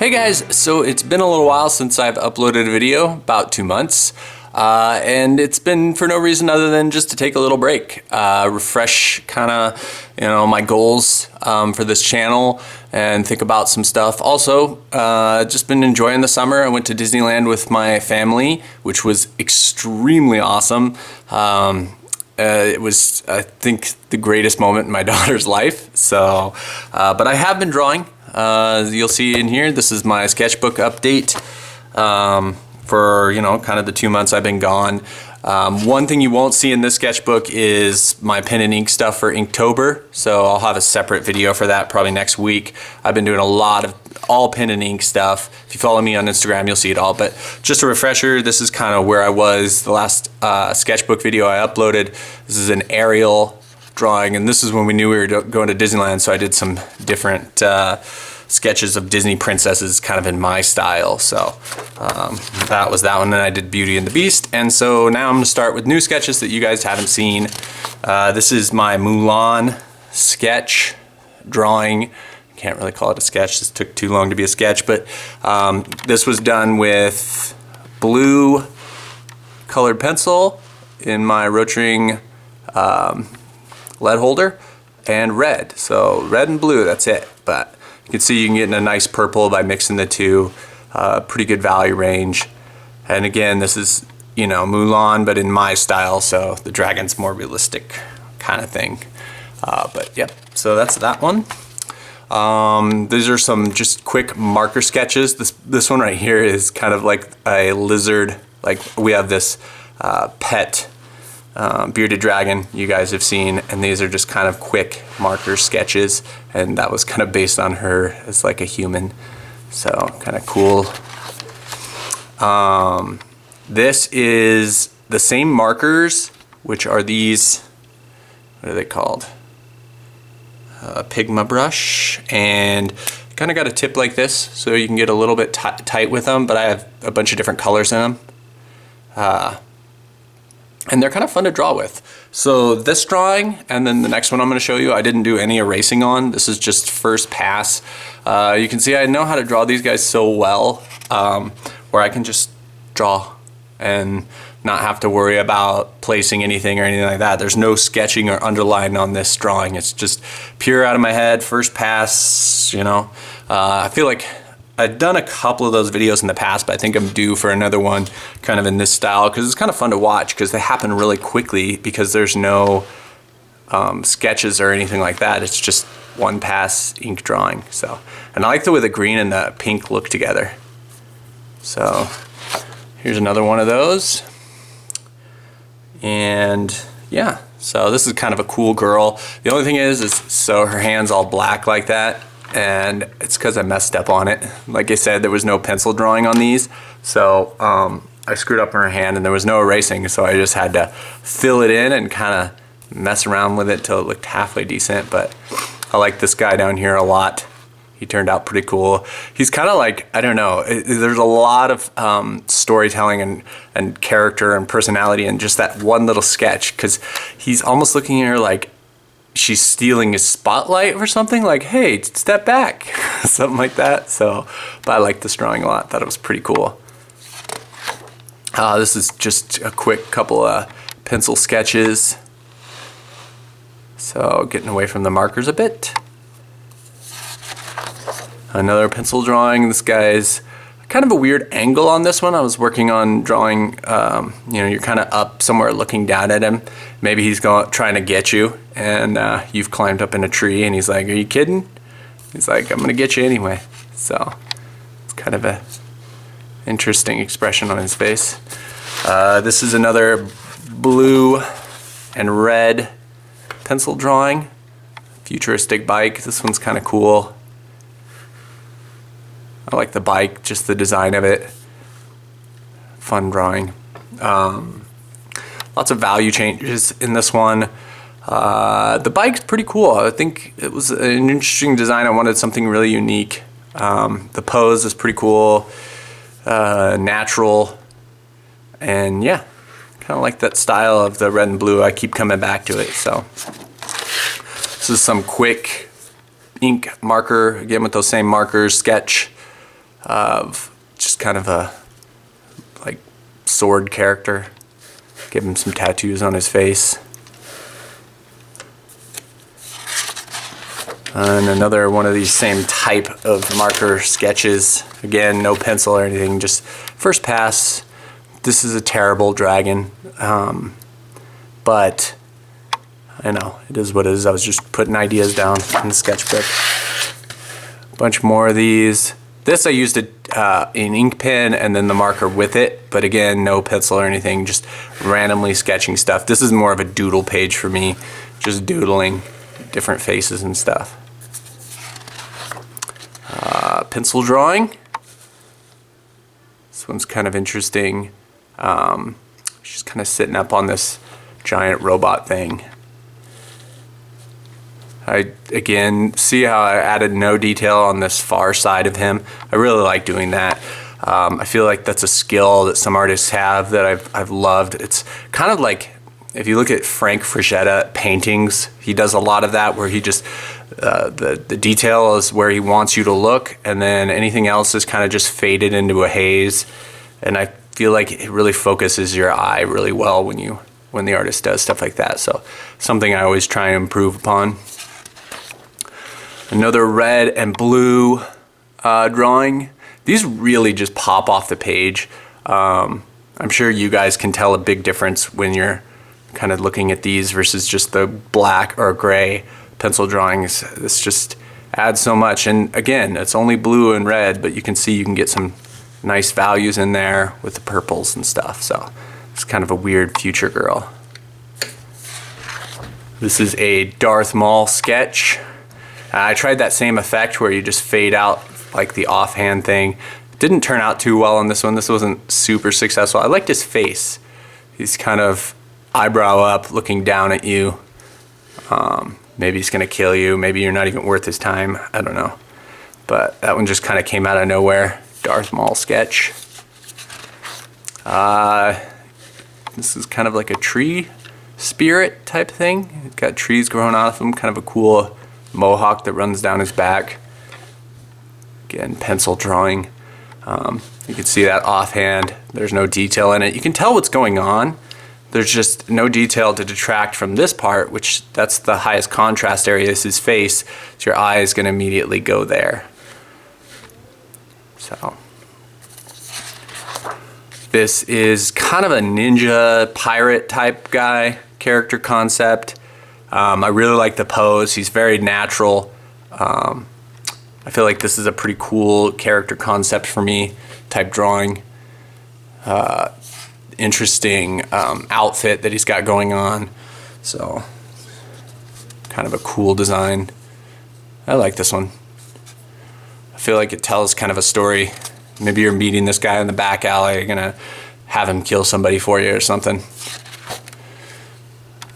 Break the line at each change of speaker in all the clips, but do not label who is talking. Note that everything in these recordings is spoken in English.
Hey guys, so it's been a little while since I've uploaded a video, about 2 months, and it's been for no reason other than just to take a little break, refresh kind of, my goals for this channel and think about some stuff. Also, just been enjoying the summer. I went to Disneyland with my family, which was extremely awesome. It was, I think, the greatest moment in my daughter's life. So, but I have been drawing. You'll see in here, this is my sketchbook update for, kind of the 2 months I've been gone. One thing you won't see in this sketchbook is my pen and ink stuff for Inktober. So I'll have a separate video for that probably next week. I've been doing a lot of all pen and ink stuff. If you follow me on Instagram, you'll see it all. But just a refresher, this is kind of where I was the last sketchbook video I uploaded. This is an aerial drawing, and this is when we knew we were going to Disneyland, so I did some different sketches of Disney princesses kind of in my style. So that was that one, and I did Beauty and the Beast. And so now I'm going to start with new sketches that you guys haven't seen. This is my Mulan sketch drawing. Can't really call it a sketch, this took too long to be a sketch, but this was done with blue colored pencil in my Rotring lead holder, and red. So red and blue, that's it. But you can see you can get in a nice purple by mixing the two. Pretty good value range. And again, this is, Mulan, but in my style, so the dragon's more realistic kind of thing. But yep, so that's that one. These are some just quick marker sketches. This one right here is kind of like a lizard. Like we have this pet bearded dragon you guys have seen, and these are just kind of quick marker sketches, and that was kind of based on her as like a human, so kind of cool. This is the same markers, which are these, what are they called? Pigma brush, and kind of got a tip like this so you can get a little bit tight with them, but I have a bunch of different colors in them. And they're kind of fun to draw with. So this drawing, and then the next one I'm going to show you, I didn't do any erasing on. This is just first pass. You can see I know how to draw these guys so well, where I can just draw and not have to worry about placing anything or anything like that. There's no sketching or underlining on this drawing. It's just pure out of my head, first pass, I feel like I've done a couple of those videos in the past, but I think I'm due for another one kind of in this style, because it's kind of fun to watch because they happen really quickly because there's no sketches or anything like that. It's just one pass ink drawing. So, and I like the way the green and the pink look together. So here's another one of those. And yeah, so this is kind of a cool girl. The only thing is so her hand's all black like that, and it's because I messed up on it. Like I said, there was no pencil drawing on these, so I screwed up her hand and there was no erasing, so I just had to fill it in and kind of mess around with it till it looked halfway decent. But I like this guy down here a lot. He turned out pretty cool. He's kind of like, I don't know, there's a lot of storytelling and character and personality in just that one little sketch, because he's almost looking at her like she's stealing his spotlight or something, like, hey, step back, something like that. So, but I like this drawing a lot. Thought it was pretty cool. This is just a quick couple of pencil sketches. So getting away from the markers a bit. Another pencil drawing. This guy's kind of a weird angle on this one. I was working on drawing, you're kind of up somewhere looking down at him. Maybe he's trying to get you, and you've climbed up in a tree, and he's like, are you kidding? He's like, I'm gonna get you anyway. So it's kind of a interesting expression on his face. This is another blue and red pencil drawing. Futuristic bike. This one's kind of cool. I like the bike, just the design of it. Fun drawing. Lots of value changes in this one. The bike's pretty cool. I think it was an interesting design. I wanted something really unique. The pose is pretty cool, natural, and yeah, kind of like that style of the red and blue. I keep coming back to it. So this is some quick ink marker, again with those same markers, sketch. of just kind of a like sword character. Give him some tattoos on his face. And another one of these same type of marker sketches. Again, no pencil or anything, just first pass. This is a terrible dragon, but I know, it is what it is. I was just putting ideas down in the sketchbook. A bunch more of these. This I used an ink pen and then the marker with it, but again, no pencil or anything, just randomly sketching stuff. This is more of a doodle page for me, just doodling different faces and stuff. Pencil drawing. This one's kind of interesting. She's kind of sitting up on this giant robot thing. I, again, see how I added no detail on this far side of him. I really like doing that. I feel like that's a skill that some artists have that I've loved. It's kind of like, if you look at Frank Frazetta paintings, he does a lot of that where he just, the detail is where he wants you to look, and then anything else is kind of just faded into a haze. And I feel like it really focuses your eye really well when the artist does stuff like that. So something I always try and improve upon. Another red and blue drawing. These really just pop off the page. I'm sure you guys can tell a big difference when you're kind of looking at these versus just the black or gray pencil drawings. This just adds so much. And again, it's only blue and red, but you can see you can get some nice values in there with the purples and stuff. So it's kind of a weird future girl. This is a Darth Maul sketch. I tried that same effect where you just fade out like the offhand thing. Didn't turn out too well on this one. This wasn't super successful. I liked his face. He's kind of eyebrow up, looking down at you. Maybe he's gonna kill you. Maybe you're not even worth his time. I don't know. But that one just kind of came out of nowhere. Darth Maul sketch. This is kind of like a tree spirit type thing. It's got trees growing off him, kind of a cool mohawk that runs down his back. Again, pencil drawing. You can see that offhand. There's no detail in it. You can tell what's going on. There's just no detail to detract from this part, which that's the highest contrast area is his face. So your eye is going to immediately go there. So this is kind of a ninja pirate type guy, character concept. I really like the pose. He's very natural. I feel like this is a pretty cool character concept for me, type drawing. Interesting outfit that he's got going on. So kind of a cool design. I like this one. I feel like it tells kind of a story. Maybe you're meeting this guy in the back alley, you're gonna have him kill somebody for you or something.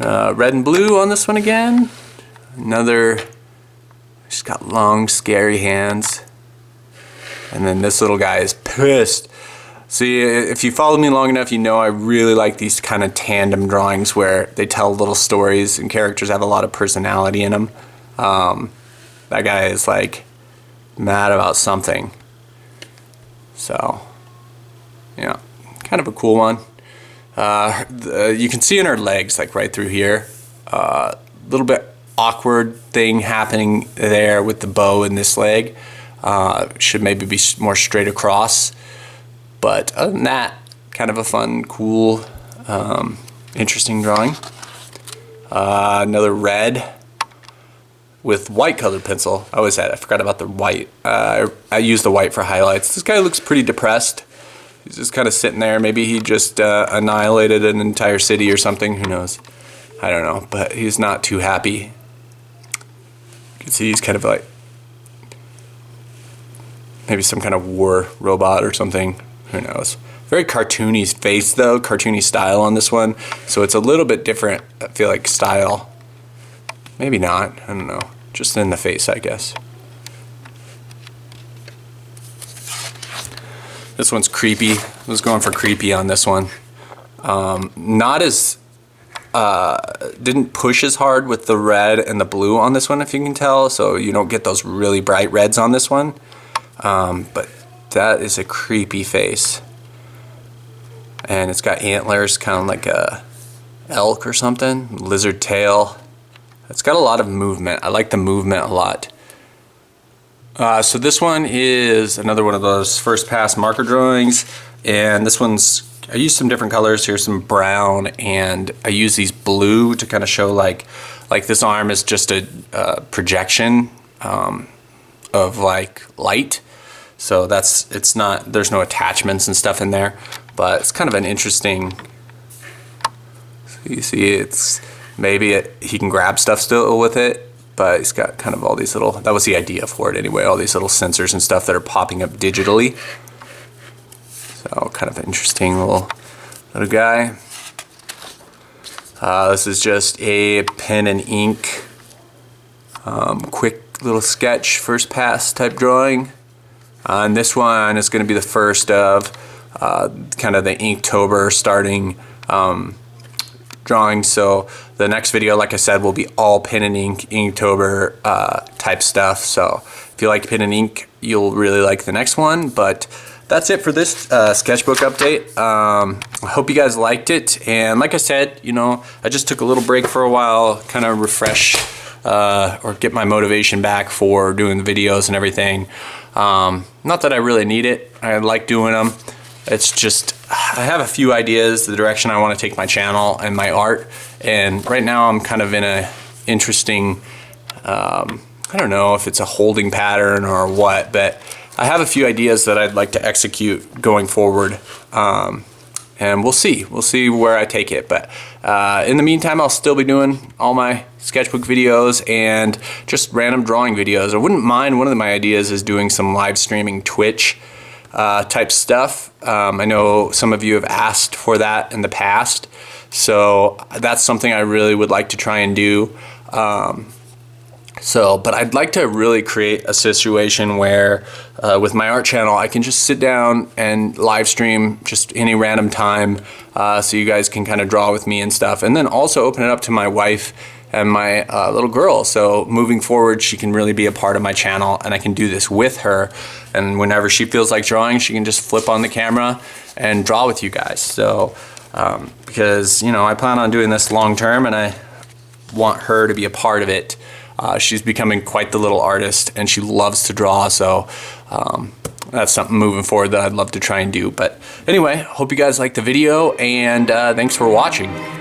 Red and blue on this one again. Another, she's got long, scary hands. And then this little guy is pissed. See, if you follow me long enough, you know I really like these kind of tandem drawings where they tell little stories and characters have a lot of personality in them. That guy is like mad about something. So, yeah, kind of a cool one. You can see in her legs, like right through here, little bit awkward thing happening there with the bow in this leg. Should maybe be more straight across. But other than that, kind of a fun, cool, interesting drawing. Another red with white colored pencil. I forgot about the white. I use the white for highlights. This guy looks pretty depressed. He's just kind of sitting there. Maybe he just annihilated an entire city or something. Who knows? I don't know. But he's not too happy. You can see he's kind of like maybe some kind of war robot or something. Who knows? Very cartoony face though, cartoony style on this one. So it's a little bit different, I feel like, style. Maybe not, I don't know. Just in the face, I guess. This one's creepy. I was going for creepy on this one. Not as, didn't push as hard with the red and the blue on this one, if you can tell. So you don't get those really bright reds on this one. But that is a creepy face. And it's got antlers, kind of like a elk or something, lizard tail. It's got a lot of movement. I like the movement a lot. So this one is another one of those first pass marker drawings, and this one's, I used some different colors. Here's some brown, and I use these blue to kind of show like this arm is just a projection of like light. So it's not, there's no attachments and stuff in there, but it's kind of an interesting, so you see it's, he can grab stuff still with it, but he's got kind of all these little, that was the idea for it anyway, all these little sensors and stuff that are popping up digitally. So kind of an interesting little guy. This is just a pen and ink, quick little sketch, first pass type drawing. And this one is going to be the first of kind of the Inktober starting drawing. So the next video, like I said, will be all pen and ink, Inktober type stuff. So if you like pen and ink, you'll really like the next one. But that's it for this sketchbook update. I hope you guys liked it. And like I said, you know, I just took a little break for a while, kind of refresh or get my motivation back for doing the videos and everything. Not that I really need it. I like doing them. It's just, I have a few ideas, the direction I want to take my channel and my art. And right now I'm kind of in a interesting, I don't know if it's a holding pattern or what, but I have a few ideas that I'd like to execute going forward. And we'll see where I take it. But in the meantime, I'll still be doing all my sketchbook videos and just random drawing videos. I wouldn't mind, one of my ideas is doing some live streaming Twitch type stuff. I know some of you have asked for that in the past, so that's something I really would like to try and do. But I'd like to really create a situation where with my art channel I can just sit down and live stream just any random time, so you guys can kind of draw with me and stuff, and then also open it up to my wife and my little girl, so moving forward she can really be a part of my channel and I can do this with her, and whenever she feels like drawing she can just flip on the camera and draw with you guys. So because, you know, I plan on doing this long term and I want her to be a part of it. She's becoming quite the little artist and she loves to draw, so that's something moving forward that I'd love to try and do. But anyway, hope you guys liked the video, and thanks for watching.